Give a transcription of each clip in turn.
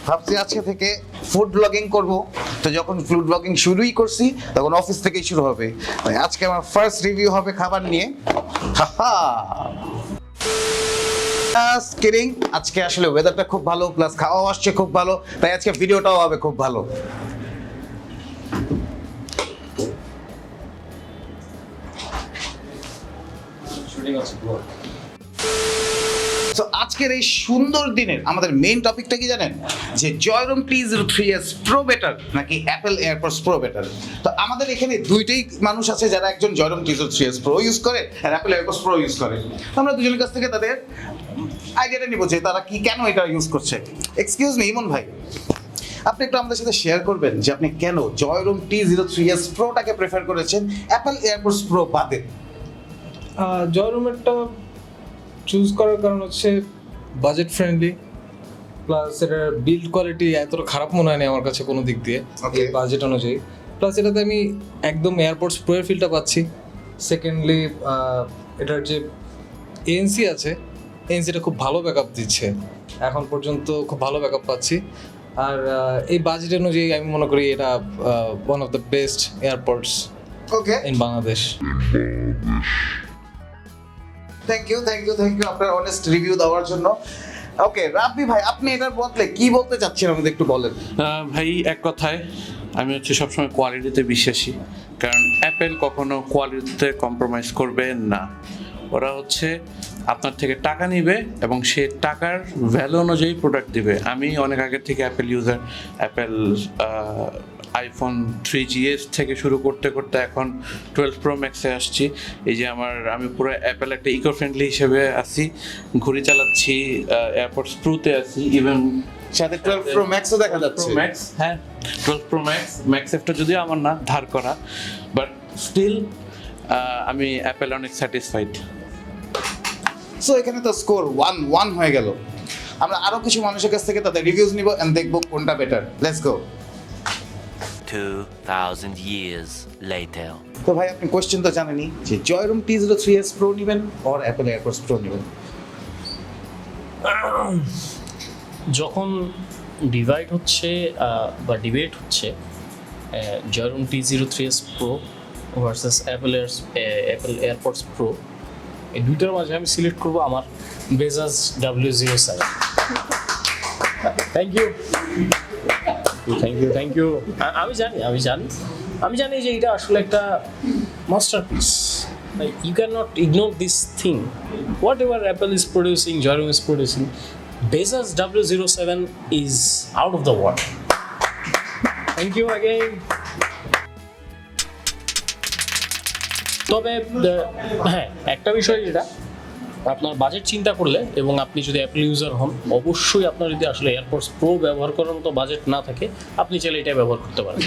ভাবছি আজকে থেকে ফুড ব্লগিং করব। তো যখন ফুড ব্লগিং শুরুই করছি তখন অফিস থেকেই শুরু হবে। তাই আজকে আমার ফার্স্ট রিভিউ হবে খাবার নিয়ে। হাহা কিডিং, আজকে আসলে ওয়েদারটা খুব ভালো, প্লাস খাওয়াও আসছে খুব ভালো, তাই আজকে ভিডিওটাও হবে খুব ভালো। তো আজকের এই সুন্দর দিনের আমাদের মেইন টপিকটা কি জানেন, যে জয়রুম T03S প্রো বেটার নাকি অ্যাপল এয়ারপডস প্রো বেটার। তো আমাদের এখানে দুইটাই মানুষ আছে যারা একজন জয়রুম T03S প্রো ইউজ করে আর অ্যাপল এয়ারপডস প্রো ইউজ করে। তো আমরা দুজনের কাছ থেকে তাদের আইডিয়াটা নিব যে তারা কি কেন এটা ইউজ করছে। এক্সকিউজ মি ইমন ভাই, আপনি একটু আমাদের সাথে শেয়ার করবেন যে আপনি কেন জয়রুম T03S প্রোটাকে প্রেফার করেছেন অ্যাপল এয়ারপডস প্রো বাদে? জয়রুমেরটা চুজ করার কারণ হচ্ছে বাজেট ফ্রেন্ডলি, প্লাস এটার বিল্ড কোয়ালিটি এতটা খারাপ মনে হয়নি আমার কাছে কোনো দিক দিয়ে এই বাজেট অনুযায়ী। প্লাস এটাতে আমি একদম এয়ারপডস প্রো এর ফিলটা পাচ্ছি। সেকেন্ডলি এটার যে এএনসি আছে, এএনসিটা খুব ভালো ব্যাকআপ দিচ্ছে, এখন পর্যন্ত খুব ভালো ব্যাকআপ পাচ্ছি। আর এই বাজেট অনুযায়ী আমি মনে করি এটা one of the best AirPods in Bangladesh. Thank you আপনার অনেস্ট রিভিউ দেওয়ার জন্য। ওকে রাব্বি ভাই, আপনি এটার বদলে কি বলতে চাচ্ছেন আমাদের একটু বলেন। ভাই এক কথায় আমি সবসময় কোয়ালিটিতে বিশ্বাসী, কারণ অ্যাপেল কখনো কোয়ালিটিতে কম্প্রোমাইজ করবে না। ওরা আপনার থেকে টাকা নিবে এবং সে টাকার ভ্যালু অনুযায়ী প্রোডাক্ট দিবে। আমি অনেক আগের থেকে Apple user, Apple iPhone 3GS থেকে শুরু করতে করতে এখন 12 প্রো ম্যাক্সে আসছি। এই যে আমি পুরো অ্যাপেল একটা ইকো ফ্রেন্ডলি হিসেবে আছি, ঘুরি চালাচ্ছি, এয়ারপডস প্রোতে আছি, ইভেন সাথে 12 প্রো ম্যাক্সও দেখা যাচ্ছে। ম্যাক্স, হ্যাঁ 12 প্রো ম্যাক্স এফটা যদিও আমার না, ধার করা, বাট স্টিল আমি অ্যাপেল অনেক স্যাটিসফাইড। সো এখানে তো স্কোর 1-1 হয়ে গেল। আমরা আরো কিছু মানুষের কাছ থেকে তাদের রিভিউজ নিব এন্ড দেখব কোনটা better. Let's go. 2000 years later. তো ভাই আপনি কোশ্চেন তো জানেনই যে জয়রুম T03S প্রো নেবেন অর অ্যাপল এয়ারপডস প্রো নেবেন? যখন ডিভাইড হচ্ছে বা ডিবেট হচ্ছে জয়রুম T03S pro versus Apple AirPods pro, এই দুইটার মাঝে আমি সিলেক্ট করবো আমার বেজাস W07। Thank you. আমি জানি যে এটা আসলে একটা masterpiece. You can not ignore this thing. What ever Apple is producing, Joyroom is producing, Baseus W07 is out of the world. Thank you again. তবে হ্যাঁ, একটা বিষয় যেটা আপনার বাজেট চিন্তা করলে এবং আপনি যদি অ্যাপল ইউজার হন, অবশ্যই আপনার যদি আসলে এয়ারপডস প্রো ব্যবহার করার মতো বাজেট না থাকে, আপনি চাইলে এটা ব্যবহার করতে পারেন।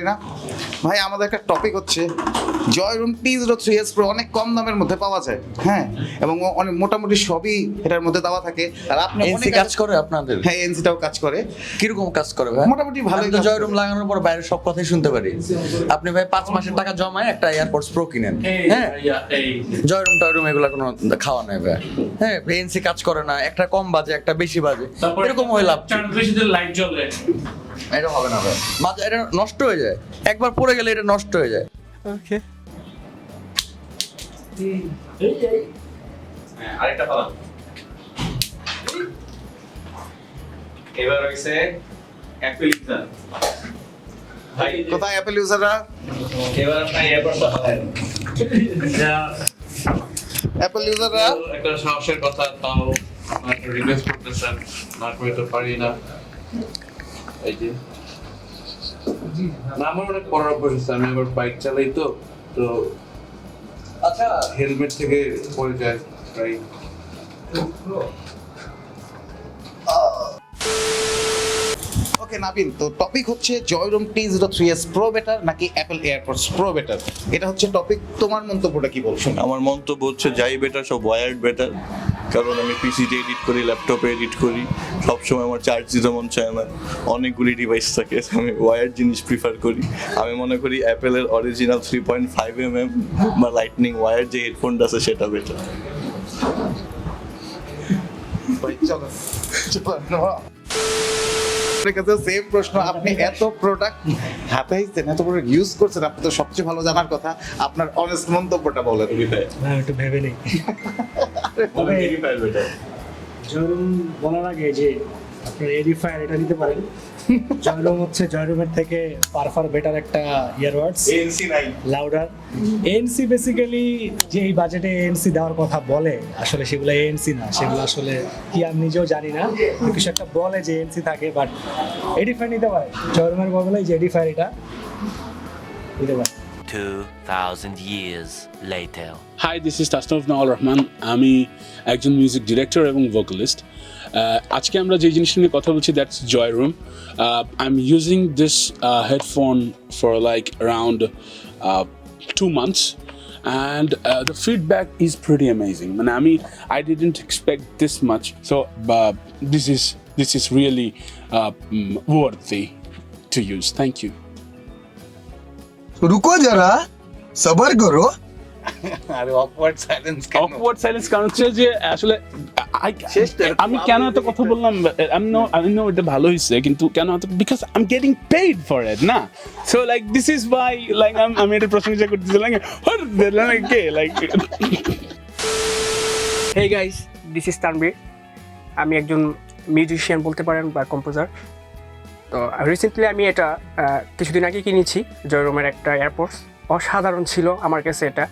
না ভাই, আমাদের একটা টপিক হচ্ছে জয়রুম T03S প্রো অনেক কম দামের মধ্যে পাওয়া যায়, হ্যাঁ, এবং অনেক মোটামুটি সবই এটার মধ্যে দেওয়া থাকে। আর আপনি এনসি কাজ করে আপনাদের? হ্যাঁ, এনসিটাও কাজ করে। কিরকম কাজ করে ভাই? মোটামুটি ভালোই। আমি তো জয়রুম লাগানোর পর বাইরের সব কথাই শুনতে পারি। আপনি ভাই 5 মাসের টাকা জমায় একটা এয়ারপডস প্রো কিনেন, হ্যাঁ, জয়রুম টয়রুম এগুলা কোনো খাওয়া নাই ভাই। হ্যাঁ, এনসি কাজ করে না, একটা কম বাজে একটা বেশি বাজে, এরকম হয়ে লাভ। লাইট জ্বলে, এটা হবে না ভাই, মাঝে এটা নষ্ট হয়ে যায়, একবার পড়ে গেলে এটা নষ্ট হয়ে যায়। ওকে, আরেকটা পালা এবার হইছে অ্যাপল ইউজার। ভাই কোথায় অ্যাপল ইউজাররা? এবার আপনি এয়ারপডস পাবেন। অ্যাপল ইউজাররা একটা সাহসের কথা, তাও রিকোয়েস্ট করতেছেন, না করে তো পারি না। এই যে না, আমার অনেক পড়ার অভ্যাস আছে, আমি আবার বাইক চালাই তো আচ্ছা হেলমেট থেকে পড়ে যায় প্রায়। ওকে নাবিল, তো টপিক হচ্ছে জয়রুম T03S প্রো বেটার নাকি অ্যাপল এয়ারপডস প্রো বেটার, এটা হচ্ছে টপিক। তোমার মন্তব্যটা কি বলছো? আমার মন্তব্য হচ্ছে যাই বেটার সব ওয়ায়ার্ড বেটার, কারণ আমি পিসিতে এডিট করি, ল্যাপটপে এডিট করি, সবসময় আমার চার্জ দিতে মন চায় আমার, অনেকগুলি ডিভাইস থাকে, আমি ওয়ায়ার্ড জিনিস প্রিফার করি। আমি মনে করি অ্যাপেলের অরিজিনাল 3.5mm বা লাইটনিং ওয়ায়ার যে হেডফোনটা আছে সেটা বেটার। ভাই চলো আপনার কাছে সেম প্রশ্ন, আপনি এত প্রোডাক্ট হাতে হাইছেন, এত প্রোডাক্ট ইউজ করছেন, আপনি তো সবচেয়ে ভালো জানার কথা, আপনার অনেস্ট মন্তব্যটা বলেন। না একটু ভেবে নেই। জয়রুম বলার আগে যে আপনার এডিফায়ার এটা নিতে পারেন। জয়রুম হচ্ছে জয়রুমের থেকে পারফার বেটার একটা ইয়ারবাডস, এনসি নাই লাউডার। এএনসি বেসিক্যালি যে এই বাজেটে এএনসি দেওয়ার কথা বলে, আসলে সেগুলো এএনসি না, সেগুলো আসলে কি আমি নিজেও জানি না, কিছু একটা বলে যে এএনসি থাকে, বাট এডিফায়ার নিতে পারে। জয়রুমের বদলে যে এডিফায়ার এটা নিতে পারে। 2000 years later. Hi, this is Tasnuf Nawal Rahman. আমি একজন মিউজিক ডিরেক্টর এবং ভোকালিস্ট। আজকে আমরা যে জিনিসটা নিয়ে কথা বলছি, that's জয়রুম। I am using this headphone for like around 2 months, and the feedback is pretty amazing. I didn't expect this much, so this is really worthy to use. Thank you. रुको जरा सबर करो। আরে অকওয়ার্ড সাইলেন্স কেন? Awkward silence কারণ হচ্ছে যে আসলে আমি কেন এত কথা বললাম, আমি নো এটা ভালো হয়েছে, কিন্তু কেন এত, because I am getting paid for it না। So like this is why like আমি এটা প্রশংসা করতেছি, লাইক কে like. Hey guys, this is Tanvir. আমি একজন মিউজিশিয়ান বলতে পারেন বা কম্পোজার। তো রিসেন্টলি আমি এটা কিছুদিন আগে কিনেছি, জয়রুমের একটা এয়ারপোর্টস। অসাধারণ ছিল আমার কাছে এটা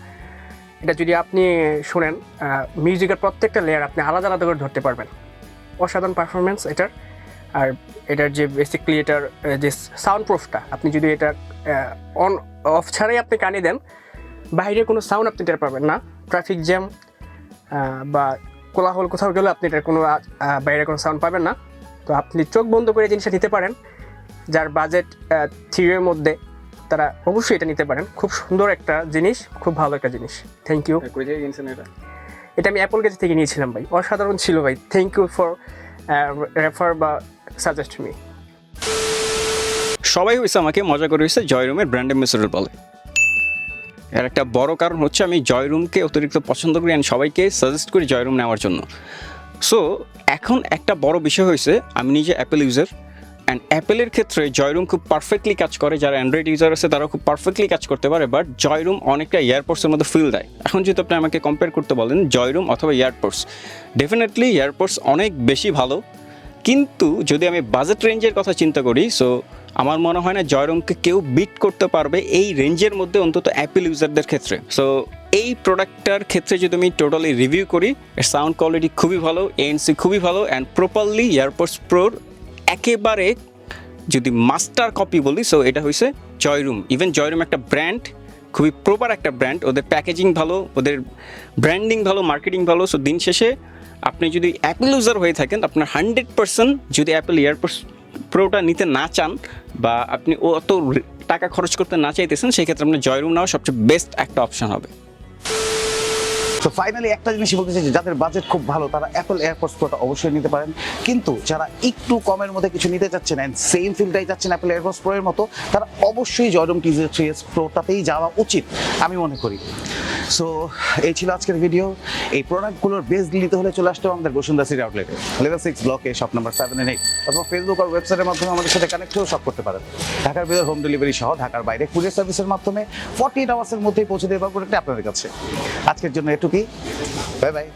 যদি আপনি শোনেন, মিউজিকের প্রত্যেকটা লেয়ার আপনি আলাদা আলাদা করে ধরতে পারবেন। অসাধারণ পারফরমেন্স এটার। আর এটার যে বেসিক্যালি এটার যে সাউন্ড প্রুফটা, আপনি যদি এটা অন অফ ছাড়াই আপনি কানে দেন, বাইরে কোনো সাউন্ড আপনি টের পাবেন না। ট্রাফিক জ্যাম বা কোলাহল কোথাও গেলে আপনি এটার কোনো বাইরে কোনো সাউন্ড পাবেন না। তো আপনি চোখ বন্ধ করে জিনিসটা নিতে পারেন। যার বাজেট 3 এর মধ্যে, তারা অবশ্যই এটা নিতে পারেন। খুব সুন্দর একটা জিনিস, খুব ভালো একটা জিনিস। Thank you. এটা আমি অ্যাপল গেজ থেকে নিয়েছিলাম ভাই, অসাধারণ ছিল ভাই। থ্যাংক ইউ ফর রেফার বা সাজেস্ট মি। সবাই হয়েছে আমাকে মজা করে হয়েছে জয়রুমের ব্র্যান্ড অ্যাম্বাসেডর বলে। এর একটা বড় কারণ হচ্ছে আমি জয়রুমকে অতিরিক্ত পছন্দ করি অ্যান্ড সবাইকে সাজেস্ট করি জয়রুম নেওয়ার জন্য। সো এখন একটা বড় বিষয় হয়েছে, আমি নিজে অ্যাপেল ইউজার, অ্যান্ড অ্যাপেলের ক্ষেত্রে জয়রুম খুব পারফেক্টলি কাজ করে। যারা অ্যান্ড্রয়েড ইউজার আছে তারাও খুব পারফেক্টলি কাজ করতে পারে, বাট জয়রুম অনেকটা এয়ারপোর্টসের মধ্যে ফিল দেয়। এখন যদি আপনি আমাকে কম্পেয়ার করতে বলেন জয়রুম অথবা এয়ারপোর্টস, ডেফিনেটলি এয়ারপোর্টস অনেক বেশি ভালো। কিন্তু যদি আমি বাজেট রেঞ্জের কথা চিন্তা করি, সো আমার মনে হয় না জয়রুমকে কেউ বিট করতে পারবে এই রেঞ্জের মধ্যে, অন্তত অ্যাপেল ইউজারদের ক্ষেত্রে। সো এই প্রোডাক্টটার ক্ষেত্রে যদি আমি টোটালি রিভিউ করি, এর সাউন্ড কোয়ালিটি খুবই ভালো, এএনসি খুবই ভালো, অ্যান্ড প্রপারলি এয়ারপোর্টস প্রোর একেবারে যদি মাস্টার কপি বলি, সো এটা হয়েছে জয়রুম। ইভেন জয়রুম একটা ব্র্যান্ড, খুবই প্রপার একটা ব্র্যান্ড, ওদের প্যাকেজিং ভালো, ওদের ব্র্যান্ডিং ভালো, মার্কেটিং ভালো। সো দিন শেষে আপনি যদি অ্যাপেল ইউজার হয়ে থাকেন, আপনার 100% যদি অ্যাপেল এয়ারপোর্টস প্রোটা নিতে না চান বা আপনি অত টাকা খরচ করতে না চাইতেছেন, সেই ক্ষেত্রে আপনার জয়রুম নেওয়া সবচেয়ে বেস্ট একটা অপশন হবে। তো ফাইনালি একটা জিনিসই বলতে চাই যে যাদের বাজেট খুব ভালো তারা অ্যাপল এয়ারপোর্টস প্রোটা অবশ্যই নিতে পারেন, কিন্তু যারা একটু কমের মধ্যে কিছু নিতে চাচ্ছেন অ্যান্ড সেম ফিলটাই চাচ্ছেন অ্যাপল এয়ারপোর্টস প্রো এর মতো, তারা অবশ্যই জয়রুম T03S প্রোটাতেই যাওয়া উচিত আমি মনে করি। সো এই ছিল আজকের ভিডিও। এই প্রোডাক্টগুলোর বেস নিতে হলে চলে আসতে হবে আমাদের বসুন্ধরা সিটি আউটলেটে, লেভেল 6 ব্লকে, শপ নাম্বার 7 and 8, অথবা ফেসবুক আর ওয়েবসাইটের মাধ্যমে আমাদের সাথে কানেক্ট হয়েও শপ করতে পারেন। ঢাকার ভিতর হোম ডেলিভারি সহ ঢাকার বাইরে কুরিয়ার সার্ভিসের মাধ্যমে 48 আওয়ার্সের মধ্যেই পৌঁছে দেওয়ার প্রোডাক্টটি আপনাদের কাছে। আজকের জন্য এটুকুই, বাই বাই।